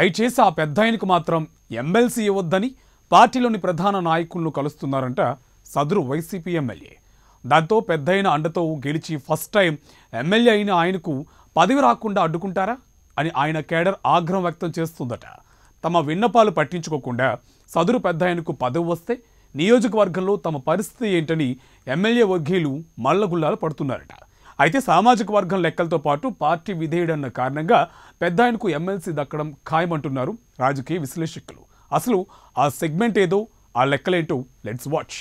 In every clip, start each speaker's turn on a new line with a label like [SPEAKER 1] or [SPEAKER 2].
[SPEAKER 1] దయచేసి ఆ పెద్దాయనకు మాత్రం ఎమ్మెల్సీ ఇవ్వొద్దని పార్టీలోని ప్రధాన నాయకులను కలుస్తున్నారంట సదరు వైసీపీ ఎమ్మెల్యే. దాంతో పెద్దయిన అండతో గెలిచి ఫస్ట్ టైం ఎమ్మెల్యే అయిన ఆయనకు పదవి రాకుండా అడ్డుకుంటారా అని ఆయన కేడర్ ఆగ్రహం వ్యక్తం చేస్తుందట. తమ విన్నపాలు పట్టించుకోకుండా సదరు పెద్దయనకు పదవి వస్తే నియోజకవర్గంలో తమ పరిస్థితి ఏంటని ఎమ్మెల్యే వర్గీయులు మల్లగుల్లాలు పడుతున్నారట. అయితే సామాజిక వర్గం లెక్కలతో పాటు పార్టీ విధేయుడన్న కారణంగా పెద్దాయనకు ఎమ్మెల్సీ దక్కడం ఖాయమంటున్నారు రాజకీయ విశ్లేషకులు. అసలు ఆ సెగ్మెంట్ ఏదో, ఆ లెక్కలేంటో లెట్స్ వాచ్.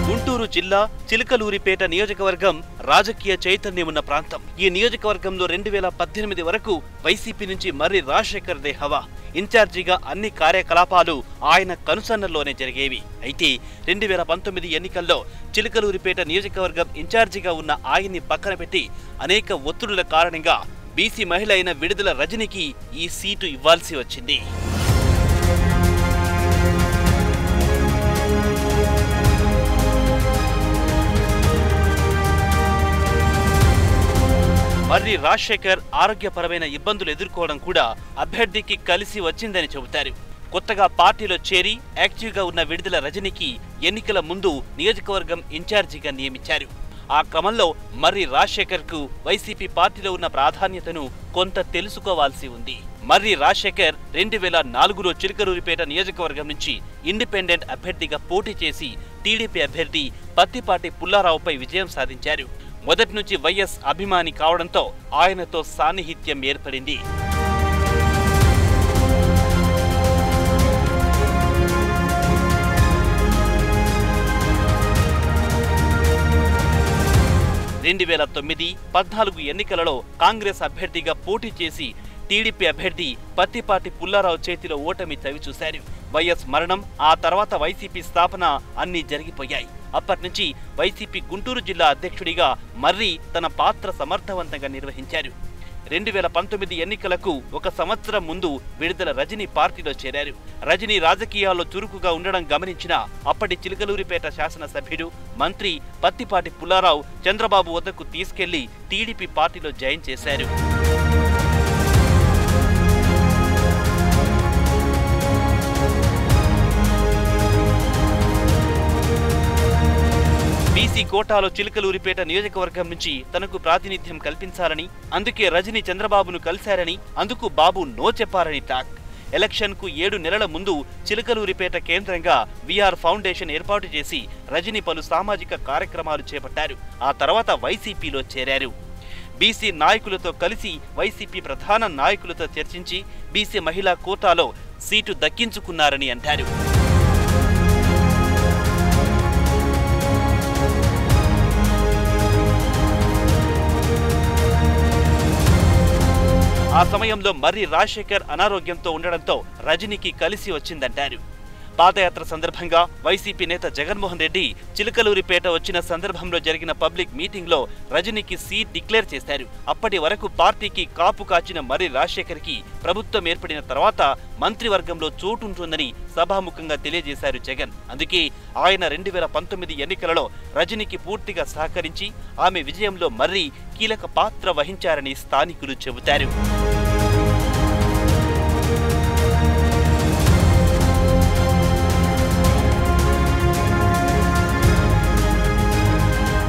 [SPEAKER 2] గుంటూరు జిల్లా చిలకలూరిపేట నియోజకవర్గం రాజకీయ చైతన్యం ఉన్న ప్రాంతం. ఈ నియోజకవర్గంలో 2018 వరకు వైసీపీ నుంచి మర్రి రాజశేఖర్ దే హవా. ఇన్ఛార్జిగా అన్ని కార్యకలాపాలు ఆయన కనుసన్నల్లోనే జరిగేవి. అయితే 2019 ఎన్నికల్లో చిలకలూరిపేట నియోజకవర్గం ఇన్ఛార్జిగా ఉన్న ఆయన్ని పక్కన పెట్టి అనేక ఒత్తిడుల కారణంగా బీసీ మహిళ అయిన విడుదల రజనికి ఈ సీటు ఇవ్వాల్సి వచ్చింది. మర్రి రాజశేఖర్ ఆరోగ్యపరమైన ఇబ్బందులు ఎదుర్కోవడం కూడా అభ్యర్థికి కలిసి వచ్చిందని చెబుతారు. కొత్తగా పార్టీలో చేరి యాక్టివ్గా ఉన్న విడుదల రజనికి ఎన్నికల ముందు నియోజకవర్గం ఇన్ఛార్జిగా నియమించారు. ఆ క్రమంలో మర్రి రాజశేఖర్కు వైసీపీ పార్టీలో ఉన్న ప్రాధాన్యతను కొంత తెలుసుకోవాల్సి ఉంది. మర్రి రాజశేఖర్ 2004లో చిలకలూరిపేట నియోజకవర్గం నుంచి ఇండిపెండెంట్ అభ్యర్థిగా పోటీ చేసి టీడీపీ అభ్యర్థి పత్తిపాటి పుల్లారావుపై విజయం సాధించారు. మొదటి నుంచి వైఎస్ అభిమాని కావడంతో ఆయనతో సాన్నిహిత్యం ఏర్పడింది. రెండు 2014 ఎన్నికలలో కాంగ్రెస్ అభ్యర్థిగా పోటీ చేసి టీడీపీ అభ్యర్థి పత్తిపాటి పుల్లారావు చేతిలో ఓటమి చవిచూశారు. వైఎస్ మరణం, ఆ తర్వాత వైసీపీ స్థాపన అన్నీ జరిగిపోయాయి. అప్పటి నుంచి వైసీపీ గుంటూరు జిల్లా అధ్యక్షుడిగా మర్రి తన పాత్ర సమర్థవంతంగా నిర్వహించారు. 2019 ఎన్నికలకు ఒక సంవత్సరం ముందు విడుదల రజని పార్టీలో చేరారు. రజని రాజకీయాల్లో చురుకుగా ఉండడం గమనించిన అప్పటి చిలకలూరిపేట శాసనసభ్యుడు, మంత్రి పత్తిపాటి పుల్లారావు చంద్రబాబు వద్దకు తీసుకెళ్లి టీడీపీ పార్టీలో జాయిన్ చేశారు. బీసీ కోటాలో చిలకలూరిపేట నియోజకవర్గం నుంచి తనకు ప్రాతినిధ్యం కల్పించాలని, అందుకే రజని చంద్రబాబును కలిశారని, అందుకు బాబు నో చెప్పారని టాక్. ఎలక్షన్కు 7 నెలల ముందు చిలకలూరిపేట కేంద్రంగా విఆర్ ఫౌండేషన్ ఏర్పాటు చేసి రజని పలు సామాజిక కార్యక్రమాలు చేపట్టారు. ఆ తర్వాత వైసీపీలో చేరారు. బీసీ నాయకులతో కలిసి వైసీపీ ప్రధాన నాయకులతో చర్చించి బీసీ మహిళా కోటాలో సీటు దక్కించుకున్నారని అంటారు. ఆ సమయంలో మర్రి రాజశేఖర్ అనారోగ్యంతో ఉండడంతో రజనికి కలిసి వచ్చిందంటారు. పాదయాత్ర సందర్భంగా వైసీపీ నేత జగన్మోహన్ రెడ్డి చిలకలూరిపేట వచ్చిన సందర్భంలో జరిగిన పబ్లిక్ మీటింగ్లో రజనికి సీట్ డిక్లేర్ చేశారు. అప్పటి వరకు పార్టీకి కాపు కాచిన మర్రి రాజశేఖర్కి ప్రభుత్వం ఏర్పడిన తర్వాత మంత్రివర్గంలో చోటుంటుందని సభాముఖంగా తెలియజేశారు జగన్. అందుకే ఆయన 2019 ఎన్నికలలో రజనికి పూర్తిగా సహకరించి ఆమె విజయంలో మర్రి కీలక పాత్ర వహించారని స్థానికులు చెబుతారు.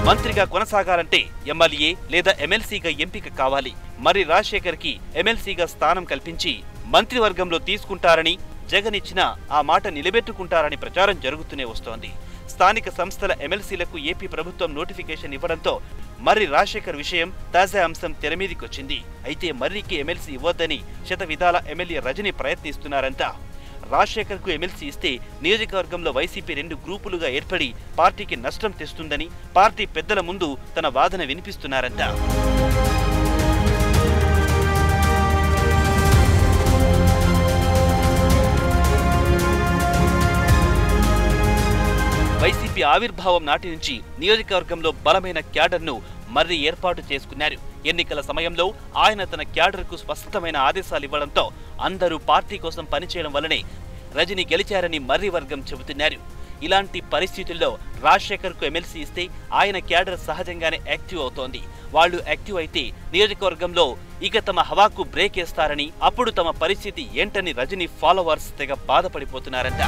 [SPEAKER 2] మంత్రిగా కొనసాగాలంటే ఎమ్మెల్యే లేదా ఎమ్మెల్సీగా ఎంపిక కావాలి. మర్రి రాజశేఖర్కి ఎమ్మెల్సీగా స్థానం కల్పించి మంత్రివర్గంలో తీసుకుంటారని జగన్ ఇచ్చిన ఆ మాట నిలబెట్టుకుంటారని ప్రచారం జరుగుతూనే వస్తోంది. స్థానిక సంస్థల ఎమ్మెల్సీలకు ఏపీ ప్రభుత్వం నోటిఫికేషన్ ఇవ్వడంతో మర్రి రాజశేఖర్ విషయం తాజా అంశం తెరమీదికొచ్చింది. అయితే మర్రికి ఎమ్మెల్సీ ఇవ్వొద్దని శతవిధాల ఎమ్మెల్యే రజని ప్రయత్నిస్తున్నారంట. రాజశేఖర్కు ఎమ్మెల్సీ ఇస్తే నియోజకవర్గంలో వైసీపీ 2 గ్రూపులుగా ఏర్పడి పార్టీకి నష్టం తెస్తుందని పార్టీ పెద్దల ముందు తన వాదన వినిపిస్తున్నారంట. వైసీపీ ఆవిర్భావం నాటి నుంచి నియోజకవర్గంలో బలమైన క్యాడర్ను మర్రి ఏర్పాటు చేసుకున్నారు. ఎన్నికల సమయంలో ఆయన తన క్యాడర్కు స్పష్టమైన ఆదేశాలు ఇవ్వడంతో అందరూ పార్టీ కోసం పనిచేయడం వల్లనే రజని గెలిచారని మర్రి వర్గం చెబుతున్నారు. ఇలాంటి పరిస్థితుల్లో రాజశేఖర్కు ఎమ్మెల్సీ ఇస్తే ఆయన క్యాడర్ సహజంగానే యాక్టివ్ అవుతోంది. వాళ్లు యాక్టివ్ అయితే నియోజకవర్గంలో ఇక తమ హవాకు బ్రేక్ వేస్తారని, అప్పుడు తమ పరిస్థితి ఏంటని రజనీ ఫాలోవర్స్ తెగ బాధపడిపోతున్నారంట.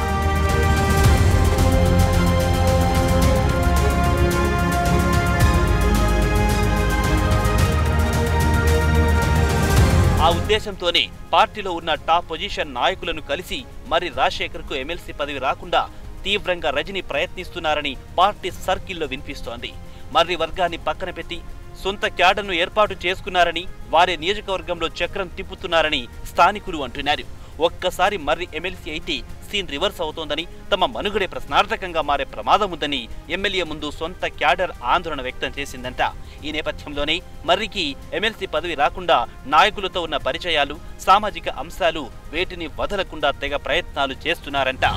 [SPEAKER 2] ఆ ఉద్దేశంతోనే పార్టీలో ఉన్న టాప్ పొజిషన్ నాయకులను కలిసి మరి రాజశేఖర్కు ఎమ్మెల్సీ పదవి రాకుండా తీవ్రంగా రజనీ ప్రయత్నిస్తున్నారని పార్టీ సర్కిల్లో వినిపిస్తోంది. మర్రి వర్గాన్ని పక్కన పెట్టి సొంత క్యాడర్ను ఏర్పాటు చేసుకున్నారని, వారే నియోజకవర్గంలో చక్రం తిప్పుతున్నారని స్థానికులు అంటున్నారు. ఒక్కసారి మర్రి ఎమ్మెల్సీ అయితే సీన్ రివర్స్ అవుతోందని, తమ మనుగడే ప్రశ్నార్థకంగా మారే ప్రమాదం ఉందని ఎమ్మెల్యే ముందు సొంత క్యాడర్ ఆందోళన వ్యక్తం చేసిందంట. ఈ నేపథ్యంలోనే మర్రికి ఎమ్మెల్సీ పదవి రాకుండా నాయకులతో ఉన్న పరిచయాలు, సామాజిక అంశాలు వేటిని వదలకుండా తెగ ప్రయత్నాలు చేస్తున్నారంట.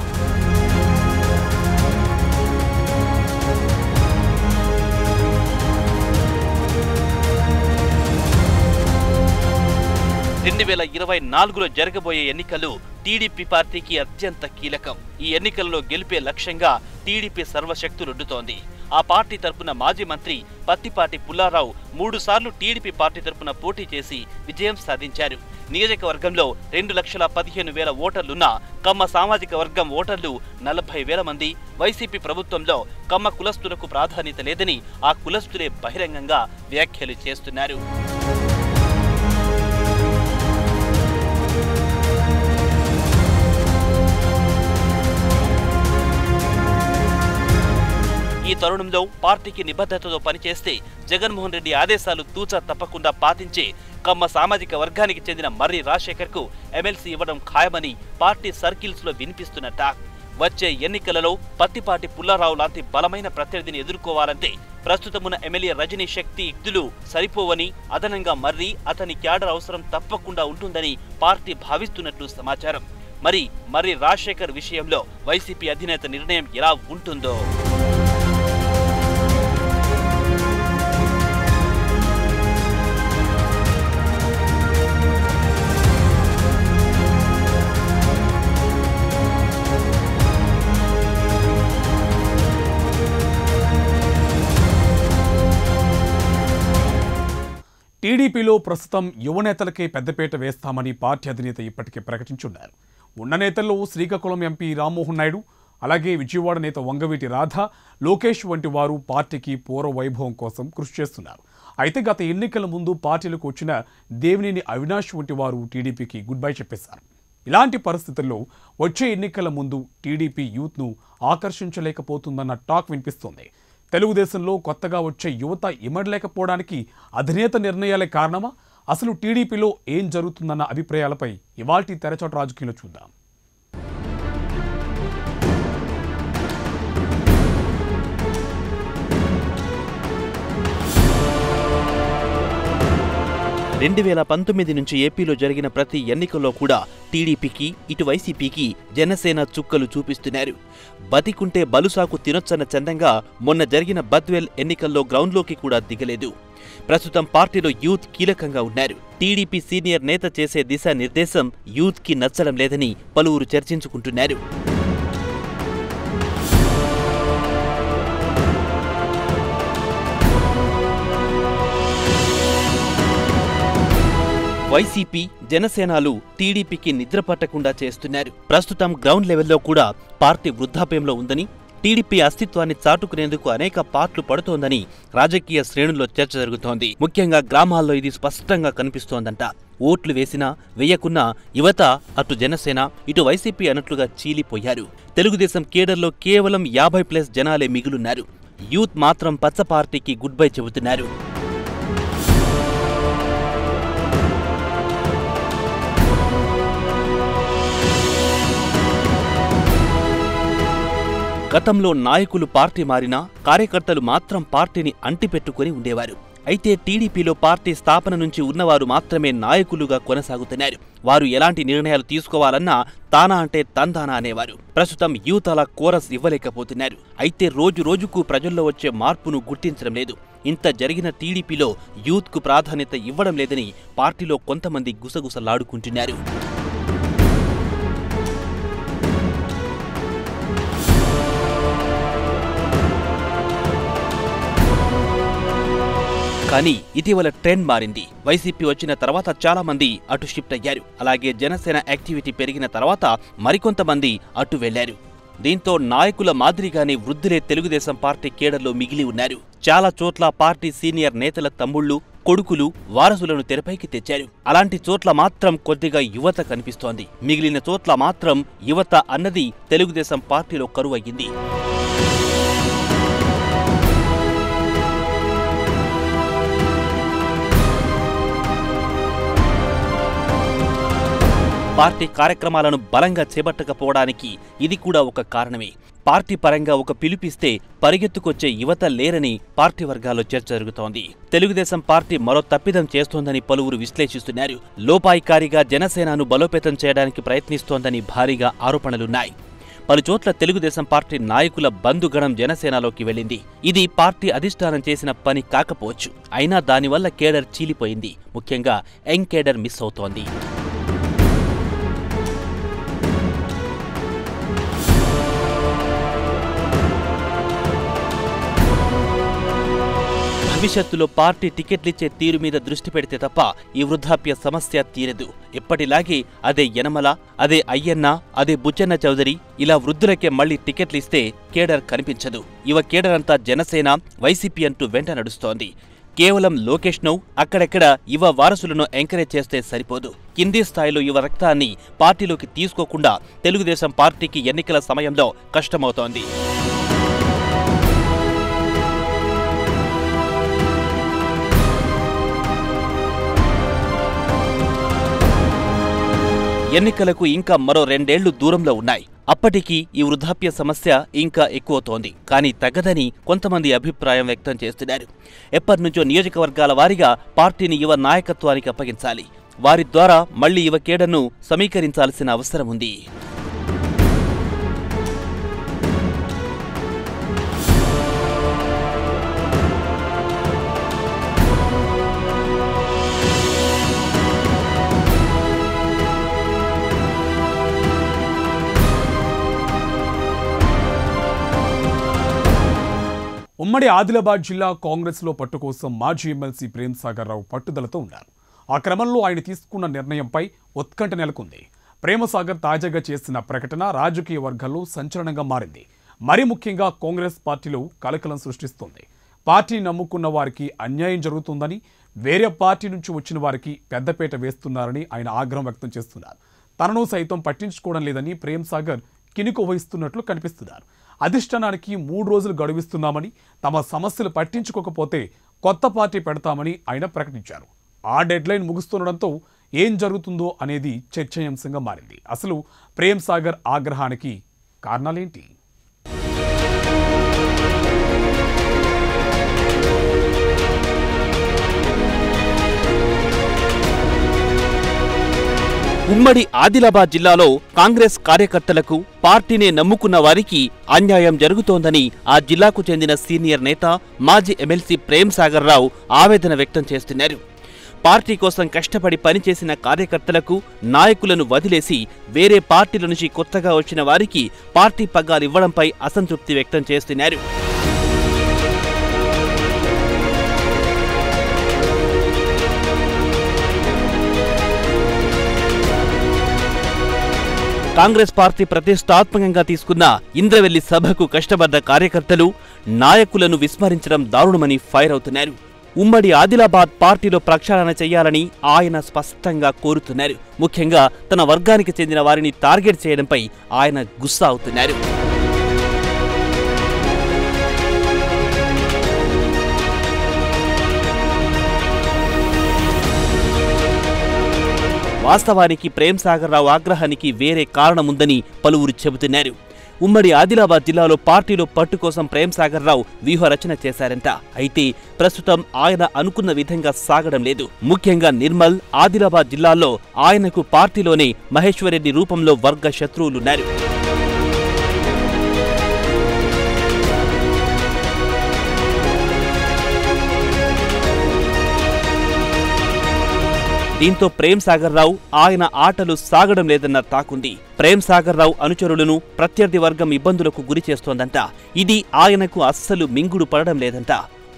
[SPEAKER 2] రెండు 2024లో జరగబోయే ఎన్నికలు టీడీపీ పార్టీకి అత్యంత కీలకం. ఈ ఎన్నికల్లో గెలిపే లక్ష్యంగా టీడీపీ సర్వశక్తులొడ్డుతోంది. ఆ పార్టీ తరపున మాజీ మంత్రి పత్తిపాటి పుల్లారావు 3 సార్లు టీడీపీ పార్టీ తరపున పోటీ చేసి విజయం సాధించారు. నియోజకవర్గంలో 2,15,000 ఓటర్లున్న కమ్మ సామాజిక వర్గం ఓటర్లు 40,000 మంది. వైసీపీ ప్రభుత్వంలో కమ్మ కులస్తులకు ప్రాధాన్యత లేదని ఆ కులస్తులే బహిరంగంగా వ్యాఖ్యలు చేస్తున్నారు. ఈ తరుణంలో పార్టీకి నిబద్ధతతో పనిచేస్తే జగన్మోహన్ రెడ్డి ఆదేశాలు తూచా తప్పకుండా పాటించే కమ్మ సామాజిక వర్గానికి చెందిన మర్రి రాజశేఖర్కు ఎమ్మెల్సీ ఇవ్వడం ఖాయమని పార్టీ సర్కిల్స్ లో వినిపిస్తున్న టాక్. వచ్చే ఎన్నికలలో పత్తిపాటి పుల్లారావు లాంటి బలమైన ప్రత్యర్థిని ఎదుర్కోవాలంటే ప్రస్తుతమున్న ఎమ్మెల్యే రజనీ శక్తి యుక్తులు సరిపోవని, అదనంగా మర్రి అతని క్యాడర్ అవసరం తప్పకుండా ఉంటుందని పార్టీ భావిస్తున్నట్లు సమాచారం. మర్రి రాజశేఖర్ విషయంలో వైసీపీ అధినేత నిర్ణయం ఎలా ఉంటుందో.
[SPEAKER 1] టీడీపీలో ప్రస్తుతం యువనేతలకే పెద్దపీట వేస్తామని పార్టీ అధినేత ఇప్పటికే ప్రకటించున్నారు. ఉన్న నేతల్లో శ్రీకాకుళం ఎంపీ రామ్మోహన్ నాయుడు, అలాగే విజయవాడ నేత వంగవీటి రాధ, లోకేష్ వంటి వారు పార్టీకి పూర్వ వైభవం కోసం కృషి చేస్తున్నారు. అయితే గత ఎన్నికల ముందు పార్టీలకు వచ్చిన దేవినేని అవినాష్ వంటి వారు టీడీపీకి గుడ్ బై చెప్పేశారు. ఇలాంటి పరిస్థితుల్లో వచ్చే ఎన్నికల ముందు టీడీపీ యూత్ను ఆకర్షించలేకపోతుందన్న టాక్ వినిపిస్తోంది. తెలుగుదేశంలో కొత్తగా వచ్చే యువత ఇమడలేకపోవడానికి అధినేత నిర్ణయాలే కారణమా? అసలు టీడీపీలో ఏం జరుగుతుందన్న అభిప్రాయాలపై ఇవాల్టి తెరచాటు రాజకీయాలు చూద్దాం.
[SPEAKER 2] రెండు 2019 నుంచి ఏపీలో జరిగిన ప్రతి ఎన్నికల్లో కూడా టీడీపీకి, ఇటు వైసీపీకి జనసేన చుక్కలు చూపిస్తున్నారు. బతికుంటే బలుసాకు తినొచ్చన్న చందంగా మొన్న జరిగిన బద్వేల్ ఎన్నికల్లో గ్రౌండ్లోకి కూడా దిగలేదు. ప్రస్తుతం పార్టీలో యూత్ కీలకంగా ఉన్నారు. టీడీపీ సీనియర్ నేత చేసే దిశానిర్దేశం యూత్కి నచ్చడం లేదని పలువురు చర్చించుకుంటున్నారు. వైసీపీ, జనసేనలు టీడీపీకి నిద్ర పట్టకుండా చేస్తున్నారు. ప్రస్తుతం గ్రౌండ్ లెవెల్లో కూడా పార్టీ వృద్ధాప్యంలో ఉందని, టీడీపీ అస్తిత్వాన్ని చాటుకునేందుకు అనేక పార్ట్లు పడుతోందని రాజకీయ శ్రేణుల్లో చర్చ జరుగుతోంది. ముఖ్యంగా గ్రామాల్లో ఇది స్పష్టంగా కనిపిస్తోందంట. ఓట్లు వేసినా వేయకున్నా యువత అటు జనసేన, ఇటు వైసీపీ అన్నట్లుగా చీలిపోయారు. తెలుగుదేశం కేడర్లో కేవలం 50+ జనాలే మిగులున్నారు. యూత్ మాత్రం పచ్చ పార్టీకి గుడ్ బై చెబుతున్నారు. గతంలో నాయకులు పార్టీ మారినా కార్యకర్తలు మాత్రం పార్టీని అంటిపెట్టుకుని ఉండేవారు. అయితే టీడీపీలో పార్టీ స్థాపన నుంచి ఉన్నవారు మాత్రమే నాయకులుగా కొనసాగుతున్నారు. వారు ఎలాంటి నిర్ణయాలు తీసుకోవాలన్నా తానా అంటే తందానా అనేవారు. ప్రస్తుతం యూత్ అలా కోరస్ ఇవ్వలేకపోతున్నారు. అయితే రోజు రోజుకు ప్రజల్లో వచ్చే మార్పును గుర్తించడం లేదు. ఇంత జరిగిన టీడీపీలో యూత్కు ప్రాధాన్యత ఇవ్వడం లేదని పార్టీలో కొంతమంది గుసగుసలాడుకుంటున్నారు. కానీ ఇటీవల ట్రెండ్ మారింది. వైసీపీ వచ్చిన తర్వాత చాలా మంది అటు షిఫ్ట్ అయ్యారు. అలాగే జనసేన యాక్టివిటీ పెరిగిన తర్వాత మరికొంతమంది అటు వెళ్లారు. దీంతో నాయకుల మాదిరిగానే వృద్ధులే తెలుగుదేశం పార్టీ కేడర్లో మిగిలి ఉన్నారు. చాలా చోట్ల పార్టీ సీనియర్ నేతల తమ్ముళ్లు, కొడుకులు, వారసులను తెరపైకి తెచ్చారు. అలాంటి చోట్ల మాత్రం కొద్దిగా యువత కనిపిస్తోంది. మిగిలిన చోట్ల మాత్రం యువత అన్నది తెలుగుదేశం పార్టీలో కరువయ్యింది. పార్టీ కార్యక్రమాలను బలంగా చేపట్టకపోవడానికి ఇది కూడా ఒక కారణమే. పార్టీ పరంగా ఒక పిలుపిస్తే పరిగెత్తుకొచ్చే యువత లేరని పార్టీ వర్గాల్లో చర్చ జరుగుతోంది. తెలుగుదేశం పార్టీ మరో తప్పిదం చేస్తోందని పలువురు విశ్లేషిస్తున్నారు. లోపాయికారిగా జనసేనను బలోపేతం చేయడానికి ప్రయత్నిస్తోందని భారీగా ఆరోపణలున్నాయి. పలుచోట్ల తెలుగుదేశం పార్టీ నాయకుల బంధుగణం జనసేనలోకి వెళ్లింది. ఇది పార్టీ అధిష్టానం చేసిన పని కాకపోవచ్చు. అయినా దానివల్ల కేడర్ చీలిపోయింది. ముఖ్యంగా యంగ్ కేడర్ మిస్ అవుతోంది. భవిష్యత్తులో పార్టీ టికెట్లిచ్చే తీరు మీద దృష్టి పెడితే తప్ప ఈ వృద్ధాప్య సమస్య తీరదు. ఎప్పటిలాగే అదే యనమల, అదే అయ్యన్న, అదే బుచ్చన్న చౌదరి ఇలా వృద్ధులకే మళ్లీ టికెట్లిస్తే కేడర్ కనిపించదు. యువ కేడర్ అంతా జనసేన, వైసీపీ అంటూ వెంట నడుస్తోంది. కేవలం లోకేష్ను, అక్కడెక్కడ యువ వారసులను ఎంకరేజ్ చేస్తే సరిపోదు. కింది స్థాయిలో యువ రక్తాన్ని పార్టీలోకి తీసుకోకుండా తెలుగుదేశం పార్టీకి ఎన్నికల సమయంలో కష్టమవుతోంది. ఎన్నికలకు ఇంకా మరో 2 ఏళ్లు దూరంలో ఉన్నాయి. అప్పటికి ఈ వృద్ధాప్య సమస్య ఇంకా ఎక్కువతోంది. కానీ తగ్గదని కొంతమంది అభిప్రాయం వ్యక్తం చేస్తున్నారు. ఎప్పటినుంచో నియోజకవర్గాల వారీగా పార్టీని యువ నాయకత్వానికి అప్పగించాలి. వారి ద్వారా మళ్లీ యువ కేడర్ను సమీకరించాల్సిన అవసరం ఉంది.
[SPEAKER 1] ఉమ్మడి ఆదిలాబాద్ జిల్లా కాంగ్రెస్లో పట్టు కోసం మాజీ ఎమ్మెల్సీ ప్రేమ్ సాగర్ రావు పట్టుదలతో ఉన్నారు. ఆ క్రమంలో ఆయన తీసుకున్న నిర్ణయంపై ఉత్కంఠ నెలకొంది. ప్రేమసాగర్ తాజాగా చేసిన ప్రకటన రాజకీయ వర్గాల్లో సంచలనంగా మారింది. మరీ ముఖ్యంగా కాంగ్రెస్ పార్టీలో కలకలం సృష్టిస్తోంది. పార్టీని నమ్ముకున్న వారికి అన్యాయం జరుగుతుందని, వేరే పార్టీ నుంచి వచ్చిన వారికి పెద్దపీట వేస్తున్నారని ఆయన ఆగ్రహం వ్యక్తం చేస్తున్నారు. తనను సైతం పట్టించుకోవడం లేదని ప్రేమ్ సాగర్ కినుకు వహిస్తున్నట్లు కనిపిస్తున్నారు. అధిష్టానానికి 3 రోజులు గడువిస్తున్నామని, తమ సమస్యలు పట్టించుకోకపోతే కొత్త పార్టీ పెడతామని ఆయన ప్రకటించారు. ఆ డెడ్లైన్ ముగుస్తుండడంతో ఏం జరుగుతుందో అనేది చర్చనీయాంశంగా మారింది. అసలు ప్రేమ్ సాగర్ ఆగ్రహానికి కారణాలేంటి?
[SPEAKER 2] ఉమ్మడి ఆదిలాబాద్ జిల్లాలో కాంగ్రెస్ కార్యకర్తలకు, పార్టీనే నమ్ముకున్న వారికి అన్యాయం జరుగుతోందని ఆ జిల్లాకు చెందిన సీనియర్ నేత, మాజీ ఎమ్మెల్సీ ప్రేమ్ సాగర్ రావు ఆవేదన వ్యక్తం చేస్తున్నారు. పార్టీ కోసం కష్టపడి పనిచేసిన కార్యకర్తలకు, నాయకులను వదిలేసి వేరే పార్టీల నుంచి కొత్తగా వచ్చిన వారికి పార్టీ పగ్గాలివ్వడంపై అసంతృప్తి వ్యక్తం చేస్తున్నారు. కాంగ్రెస్ పార్టీ ప్రతిష్టాత్మకంగా తీసుకున్న ఇంద్రవెల్లి సభకు కష్టపడ్డ కార్యకర్తలు, నాయకులను విస్మరించడం దారుణమని ఫైర్ అవుతున్నారు. ఉమ్మడి ఆదిలాబాద్ పార్టీలో ప్రక్షాళన చేయాలని ఆయన స్పష్టంగా కోరుతున్నారు. ముఖ్యంగా తన వర్గానికి చెందిన వారిని టార్గెట్ చేయడంపై ఆయన గుస్సా అవుతున్నారు. వాస్తవానికి ప్రేమ్ సాగర్ రావు ఆగ్రహానికి వేరే కారణముందని పలువురు చెబుతున్నారు. ఉమ్మడి ఆదిలాబాద్ జిల్లాలో పార్టీలో పట్టు కోసం ప్రేమ్ సాగర్ రావు వ్యూహరచన చేశారంట. అయితే ప్రస్తుతం ఆయన అనుకున్న విధంగా సాగడం లేదు. ముఖ్యంగా నిర్మల్, ఆదిలాబాద్ జిల్లాల్లో ఆయనకు పార్టీలోనే మహేశ్వరరెడ్డి రూపంలో వర్గ శత్రువులున్నారు. దీంతో ప్రేమ్ సాగర్ రావు ఆయన ఆటలు సాగడం లేదన్న తాకుంది. ప్రేమ్ సాగర్ రావు అనుచరులను ప్రత్యర్థి వర్గం ఇబ్బందులకు గురి చేస్తోందంట. ఇది ఆయనకు అస్సలు మింగుడు పడడం లేదంట.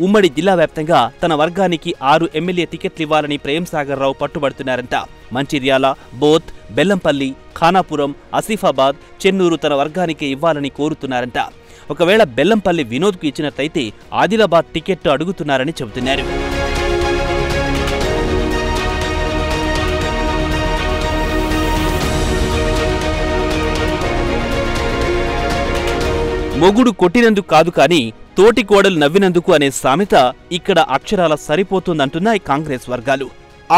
[SPEAKER 2] ఉమ్మడి జిల్లా వ్యాప్తంగా తన వర్గానికి 6 ఎమ్మెల్యే టికెట్లు ఇవ్వాలని ప్రేమ్ సాగర్ రావు పట్టుబడుతున్నారంట. మంచిర్యాల, బోత్, బెల్లంపల్లి, ఖానాపురం, ఆసిఫాబాద్, చెన్నూరు తన వర్గానికి ఇవ్వాలని కోరుతున్నారంట. ఒకవేళ బెల్లంపల్లి వినోద్కు ఇచ్చినట్లయితే ఆదిలాబాద్ టికెట్ అడుగుతున్నారని చెబుతున్నారు. మొగుడు కొట్టినందుకు కాదు కానీ తోటి కోడలు నవ్వినందుకు అనే సామెత ఇక్కడ అక్షరాల సరిపోతుందంటున్నాయి కాంగ్రెస్ వర్గాలు.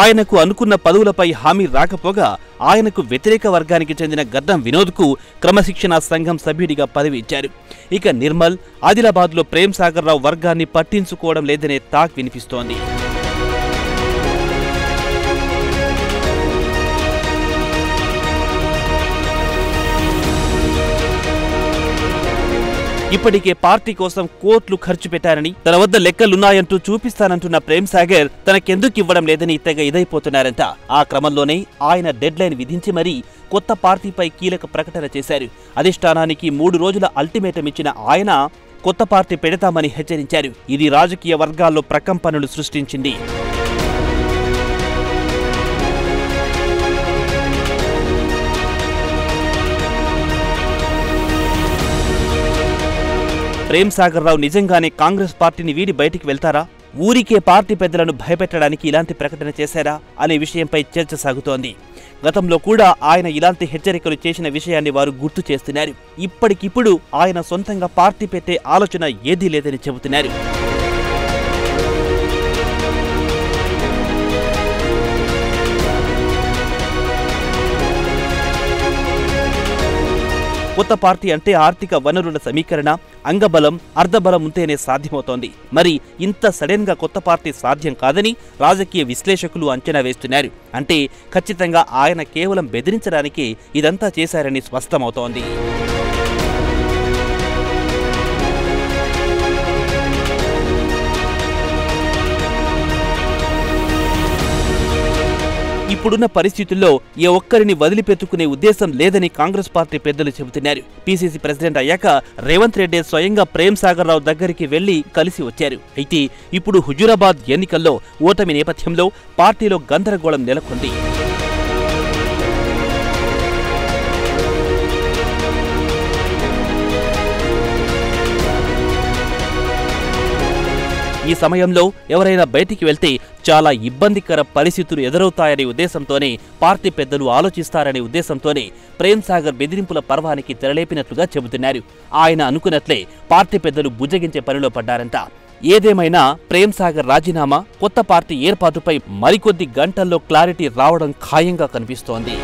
[SPEAKER 2] ఆయనకు అనుకున్న పదవులపై హామీ రాకపోగా ఆయనకు వ్యతిరేక వర్గానికి చెందిన గద్దం వినోద్కు క్రమశిక్షణా సంఘం సభ్యుడిగా పదవి ఇచ్చారు. ఇక నిర్మల్, ఆదిలాబాద్లో ప్రేమ్ సాగర్ రావు వర్గాన్ని పట్టించుకోవడం లేదనే టాక్ వినిపిస్తోంది. ఇప్పటికే పార్టీ కోసం కోట్లు ఖర్చు పెట్టారని, తన వద్ద లెక్కలున్నాయంటూ చూపిస్తానంటున్న ప్రేమ్ సాగర్ తనకెందుకు ఇవ్వడం లేదని తెగ ఇదైపోతున్నారంట. ఆ క్రమంలోనే ఆయన డెడ్ లైన్ విధించి మరీ కొత్త పార్టీపై కీలక ప్రకటన చేశారు. అధిష్టానానికి 3 రోజుల అల్టిమేటం ఇచ్చిన ఆయన కొత్త పార్టీ పెడతామని హెచ్చరించారు. ఇది రాజకీయ వర్గాల్లో ప్రకంపనలు సృష్టించింది. ప్రేమ్ సాగర్ రావు నిజంగానే కాంగ్రెస్ పార్టీని వీడి బయటికి వెళ్తారా, ఊరికే పార్టీ పెద్దలను భయపెట్టడానికి ఇలాంటి ప్రకటన చేశారా అనే విషయంపై చర్చ సాగుతోంది. గతంలో కూడా ఆయన ఇలాంటి హెచ్చరికలు చేసిన విషయాన్ని వారు గుర్తు చేస్తున్నారు. ఇప్పటికిప్పుడు ఆయన సొంతంగా పార్టీ పెట్టే ఆలోచన ఏదీ లేదని చెబుతున్నారు. కొత్త పార్టీ అంటే ఆర్థిక వనరుల సమీకరణ, అంగబలం, అర్ధబలం ఉంటేనే సాధ్యమవుతోంది. మరి ఇంత సడన్ గా కొత్త పార్టీ సాధ్యం కాదని రాజకీయ విశ్లేషకులు అంచనా వేస్తున్నారు. అంటే ఖచ్చితంగా ఆయన కేవలం బెదిరించడానికి ఇదంతా చేశారని స్పష్టమవుతోంది. ఇప్పుడున్న పరిస్థితుల్లో ఏ ఒక్కరిని వదిలిపెట్టుకునే ఉద్దేశం లేదని కాంగ్రెస్ పార్టీ పెద్దలు చెబుతున్నారు. పీసీసీ ప్రెసిడెంట్ అయ్యాక రేవంత్ రెడ్డి స్వయంగా ప్రేమ్ సాగర్ రావు దగ్గరికి వెళ్లి కలిసి వచ్చారు. అయితే ఇప్పుడు హుజూరాబాద్ ఎన్నికల్లో ఓటమి నేపథ్యంలో పార్టీలో గందరగోళం నెలకొంది. ఈ సమయంలో ఎవరైనా బయటికి వెళ్తే చాలా ఇబ్బందికర పరిస్థితులు ఎదురవుతాయనే ఉద్దేశంతోనే పార్టీ పెద్దలు ఆలోచిస్తారనే ఉద్దేశంతోనే ప్రేమ్ సాగర్ బెదిరింపుల పర్వానికి తెరలేపినట్లుగా చెబుతున్నారు. ఆయన అనుకున్నట్లే పార్టీ పెద్దలు బుజ్జగించే పనిలో పడ్డారంట. ఏదేమైనా ప్రేమ్ సాగర్ రాజీనామా, కొత్త పార్టీ ఏర్పాటుపై మరికొద్ది గంటల్లో క్లారిటీ రావడం ఖాయంగా కనిపిస్తోంది.